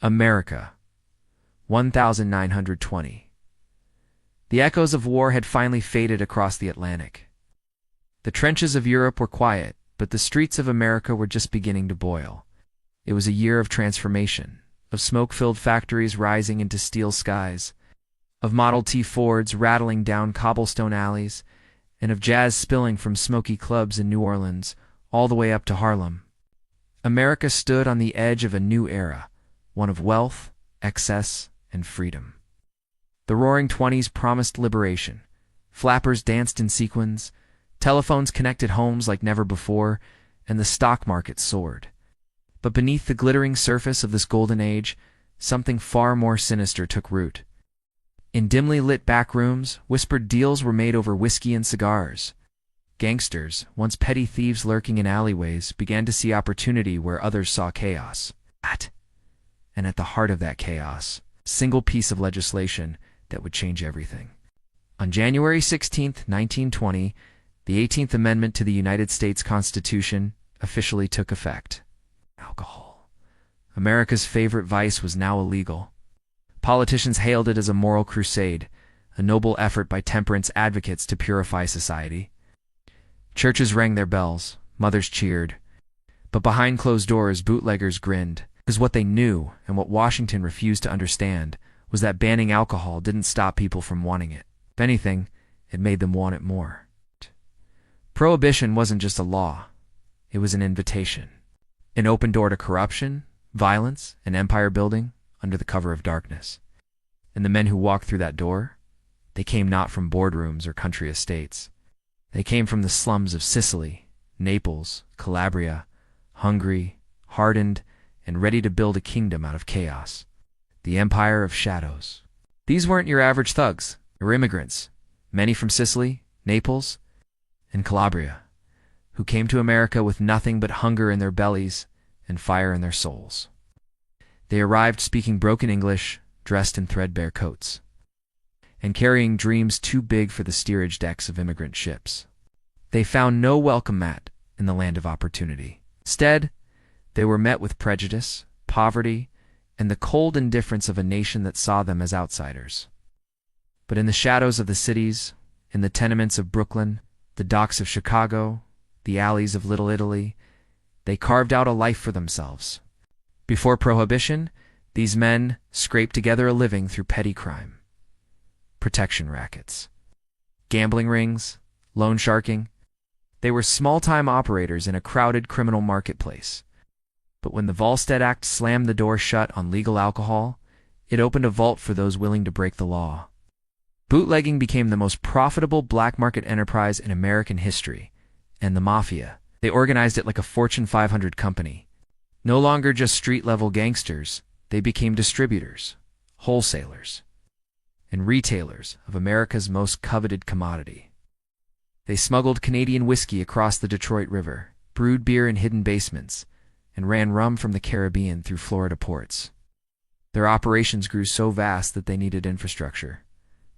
America, 1920. The echoes of war had finally faded across the Atlantic. The trenches of Europe were quiet, but the streets of America were just beginning to boil. It was a year of transformation, of smoke-filled factories rising into steel skies, of Model T Fords rattling down cobblestone alleys, and of jazz spilling from smoky clubs in New Orleans all the way up to Harlem. America stood on the edge of a new era, one of wealth, excess, and freedom. The Roaring Twenties promised liberation. Flappers danced in sequins, telephones connected homes like never before, and the stock market soared. But beneath the glittering surface of this golden age, something far more sinister took root. In dimly lit back rooms, whispered deals were made over whiskey and cigars. Gangsters, once petty thieves lurking in alleyways, began to see opportunity where others saw chaos. And at the heart of that chaos, a single piece of legislation that would change everything. On January 16, 1920, the 18th Amendment to the United States Constitution officially took effect. Alcohol, America's favorite vice, was now illegal. Politicians hailed it as a moral crusade, a noble effort by temperance advocates to purify society. Churches rang their bells, mothers cheered. But behind closed doors, bootleggers grinned, because what they knew, and what Washington refused to understand, was that banning alcohol didn't stop people from wanting it. If anything, it made them want it more. Prohibition wasn't just a law. It was an invitation. An open door to corruption, violence, and empire building under the cover of darkness. And the men who walked through that door, they came not from boardrooms or country estates. They came from the slums of Sicily, Naples, Calabria, hungry, hardened, and ready to build a kingdom out of chaos. The Empire of Shadows. These weren't your average thugs. They were immigrants, many from Sicily, Naples, and Calabria, who came to America with nothing but hunger in their bellies and fire in their souls. They arrived speaking broken English, dressed in threadbare coats, and carrying dreams too big for the steerage decks of immigrant ships. They found no welcome mat in the land of opportunity. Instead, they were met with prejudice, poverty, and the cold indifference of a nation that saw them as outsiders. But in the shadows of the cities, in the tenements of Brooklyn, the docks of Chicago, the alleys of Little Italy, they carved out a life for themselves. Before Prohibition, these men scraped together a living through petty crime. Protection rackets, gambling rings, loan sharking. They were small-time operators in a crowded criminal marketplace. But when the Volstead Act slammed the door shut on legal alcohol, it opened a vault for those willing to break the law. Bootlegging became the most profitable black market enterprise in American history, and the Mafia. They organized it like a Fortune 500 company. No longer just street-level gangsters, they became distributors, wholesalers, and retailers of America's most coveted commodity. They smuggled Canadian whiskey across the Detroit River, brewed beer in hidden basements, and ran rum from the Caribbean through Florida ports. Their operations grew so vast that they needed infrastructure.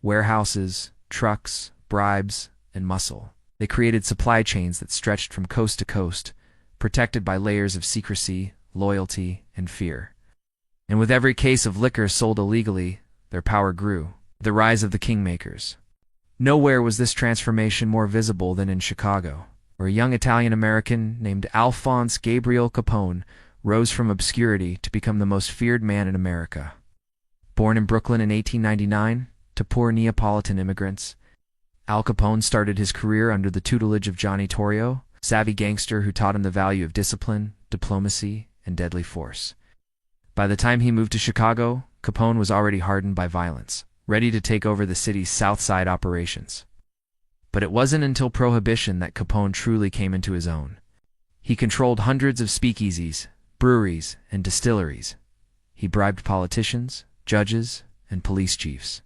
Warehouses, trucks, bribes, and muscle. They created supply chains that stretched from coast to coast, protected by layers of secrecy, loyalty, and fear. And with every case of liquor sold illegally, their power grew. The rise of the kingmakers. Nowhere was this transformation more visible than in Chicago, where a young Italian-American named Alphonse Gabriel Capone rose from obscurity to become the most feared man in America. Born in Brooklyn in 1899 to poor Neapolitan immigrants, Al Capone started his career under the tutelage of Johnny Torrio, a savvy gangster who taught him the value of discipline, diplomacy, and deadly force. By the time he moved to Chicago, Capone was already hardened by violence, ready to take over the city's South Side operations. But it wasn't until Prohibition that Capone truly came into his own. He controlled hundreds of speakeasies, breweries, and distilleries. He bribed politicians, judges, and police chiefs.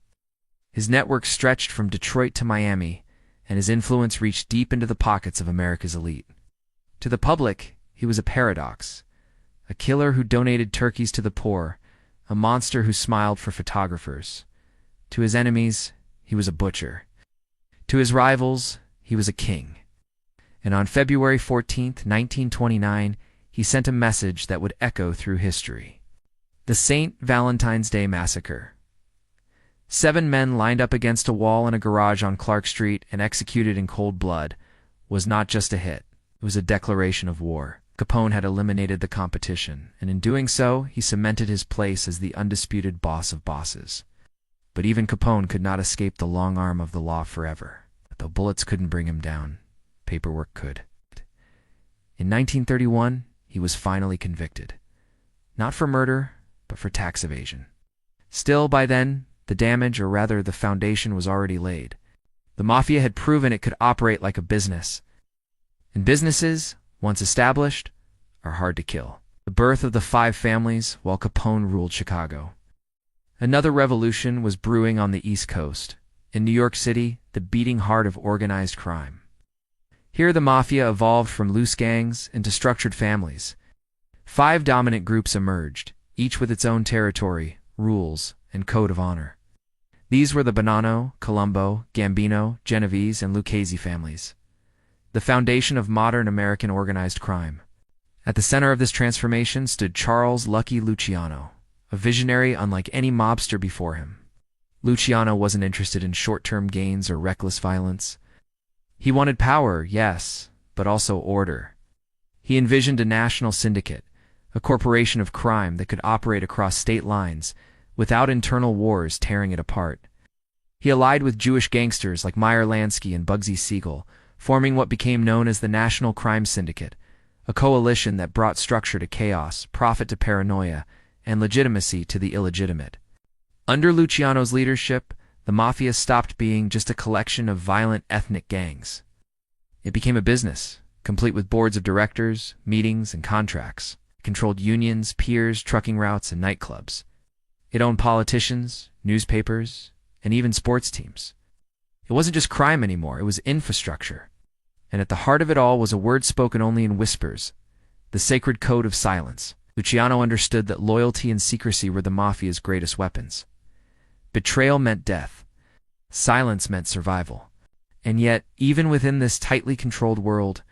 His network stretched from Detroit to Miami, and his influence reached deep into the pockets of America's elite. To the public, he was a paradox, a killer who donated turkeys to the poor, a monster who smiled for photographers. To his enemies, he was a butcher. To his rivals, he was a king. And on February 14, 1929, he sent a message that would echo through history. The St. Valentine's Day Massacre. 7 men lined up against a wall in a garage on Clark Street and executed in cold blood was not just a hit, it was a declaration of war. Capone had eliminated the competition, and in doing so, he cemented his place as the undisputed boss of bosses. But even Capone could not escape the long arm of the law forever. Though bullets couldn't bring him down, paperwork could. In 1931, he was finally convicted. Not for murder, but for tax evasion. Still, by then, the damage, or rather the foundation, was already laid. The Mafia had proven it could operate like a business. And businesses, once established, are hard to kill. The birth of the 5 families while Capone ruled Chicago. Another revolution was brewing on the East Coast. In New York City, the beating heart of organized crime. Here the Mafia evolved from loose gangs into structured families. 5 dominant groups emerged, each with its own territory, rules, and code of honor. These were the Bonanno, Colombo, Gambino, Genovese, and Lucchese families. The foundation of modern American organized crime. At the center of this transformation stood Charles Lucky Luciano, a visionary unlike any mobster before him. Luciano wasn't interested in short-term gains or reckless violence. He wanted power, yes, but also order. He envisioned a national syndicate, a corporation of crime that could operate across state lines without internal wars tearing it apart. He allied with Jewish gangsters like Meyer Lansky and Bugsy Siegel, forming what became known as the National Crime Syndicate, a coalition that brought structure to chaos, profit to paranoia, and legitimacy to the illegitimate. Under Luciano's leadership, the Mafia stopped being just a collection of violent ethnic gangs. It became a business, complete with boards of directors, meetings, and contracts. It controlled unions, piers, trucking routes, and nightclubs. It owned politicians, newspapers, and even sports teams. It wasn't just crime anymore, it was infrastructure. And at the heart of it all was a word spoken only in whispers, the sacred code of silence. Luciano understood that loyalty and secrecy were the Mafia's greatest weapons. Betrayal meant death. Silence meant survival. And yet, even within this tightly controlled world,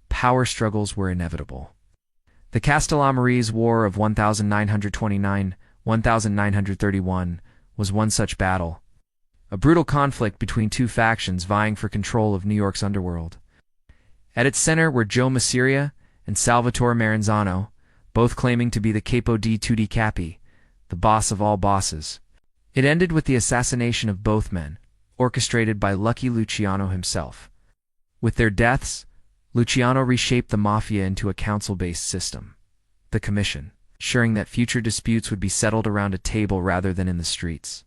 power struggles were inevitable. The Castellamarese War of 1929-1931 was one such battle, a brutal conflict between 2 factions vying for control of New York's underworld. At its center were Joe Masseria and Salvatore Maranzano, both claiming to be the Capo di Tutti Capi, the boss of all bosses. It ended with the assassination of both men, orchestrated by Lucky Luciano himself. With their deaths, Luciano reshaped the Mafia into a council-based system, the Commission, ensuring that future disputes would be settled around a table rather than in the streets.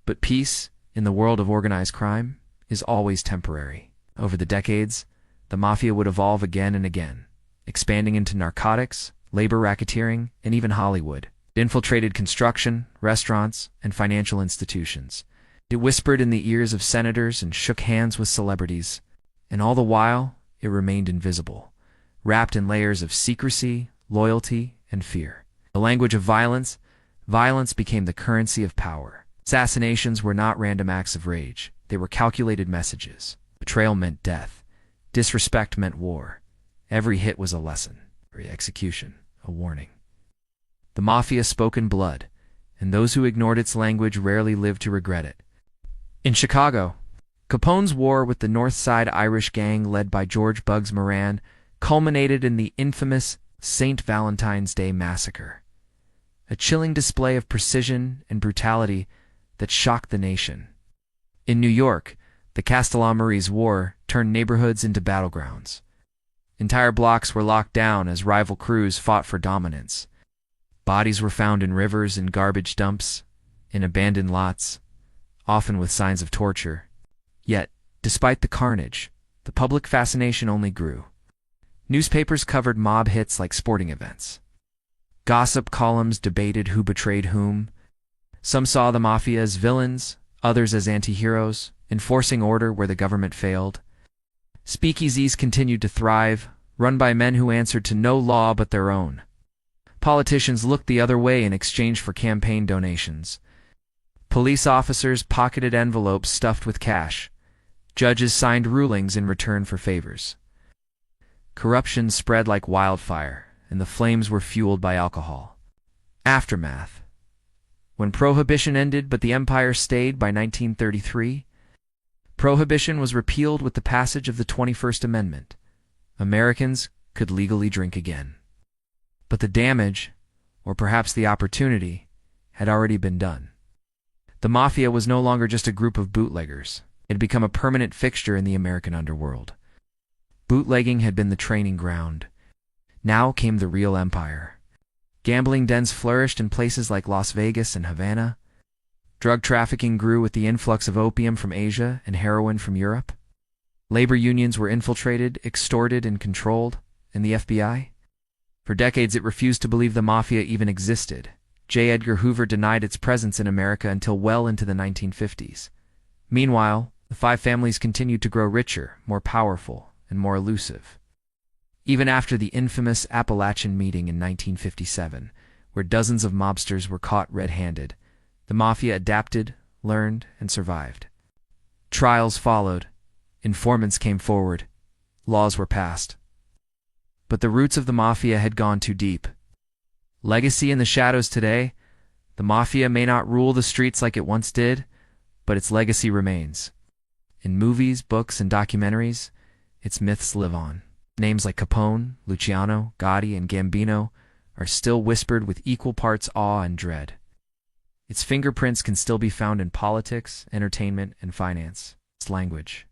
But peace, in the world of organized crime, is always temporary. Over the decades, the Mafia would evolve again and again, expanding into narcotics, labor racketeering, and even Hollywood. It infiltrated construction, restaurants, and financial institutions. It whispered in the ears of senators and shook hands with celebrities. And all the while, it remained invisible, wrapped in layers of secrecy, loyalty, and fear. The language of violence, violence became the currency of power. Assassinations were not random acts of rage. They were calculated messages. Betrayal meant death. Disrespect meant war. Every hit was a lesson. Every execution, a warning. The Mafia spoke in blood, and those who ignored its language rarely lived to regret it. In Chicago, Capone's war with the North Side Irish gang led by George Bugs Moran culminated in the infamous St. Valentine's Day Massacre, a chilling display of precision and brutality that shocked the nation. In New York, the Castellamarese War turned neighborhoods into battlegrounds. Entire blocks were locked down as rival crews fought for dominance. Bodies were found in rivers and garbage dumps, in abandoned lots, often with signs of torture. Yet, despite the carnage, the public fascination only grew. Newspapers covered mob hits like sporting events. Gossip columns debated who betrayed whom. Some saw the Mafia as villains, others as anti-heroes, enforcing order where the government failed. Speakeasies continued to thrive, run by men who answered to no law but their own. Politicians looked the other way in exchange for campaign donations. Police officers pocketed envelopes stuffed with cash. Judges signed rulings in return for favors. Corruption spread like wildfire, and the flames were fueled by alcohol. Aftermath. When Prohibition ended but the empire stayed by 1933, Prohibition was repealed with the passage of the 21st Amendment. Americans could legally drink again. But the damage, or perhaps the opportunity, had already been done. The Mafia was no longer just a group of bootleggers. It had become a permanent fixture in the American underworld. Bootlegging had been the training ground. Now came the real empire. Gambling dens flourished in places like Las Vegas and Havana. Drug trafficking grew with the influx of opium from Asia and heroin from Europe. Labor unions were infiltrated, extorted, and controlled, and the FBI? For decades it refused to believe the Mafia even existed. J. Edgar Hoover denied its presence in America until well into the 1950s. Meanwhile, the five families continued to grow richer, more powerful, and more elusive. Even after the infamous Appalachian meeting in 1957, where dozens of mobsters were caught red-handed, the Mafia adapted, learned, and survived. Trials followed. Informants came forward. Laws were passed. But the roots of the Mafia had gone too deep. Legacy in the shadows today, the Mafia may not rule the streets like it once did, but its legacy remains. In movies, books, and documentaries, its myths live on. Names like Capone, Luciano, Gotti, and Gambino are still whispered with equal parts awe and dread. Its fingerprints can still be found in politics, entertainment, and finance. Its language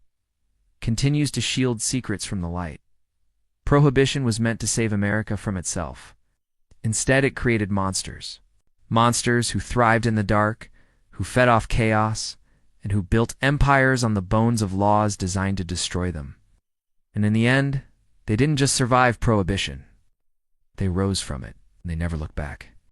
continues to shield secrets from the light. Prohibition was meant to save America from itself. Instead, it created monsters. Monsters who thrived in the dark, who fed off chaos, and who built empires on the bones of laws designed to destroy them. And in the end, they didn't just survive Prohibition. They rose from it, and they never looked back.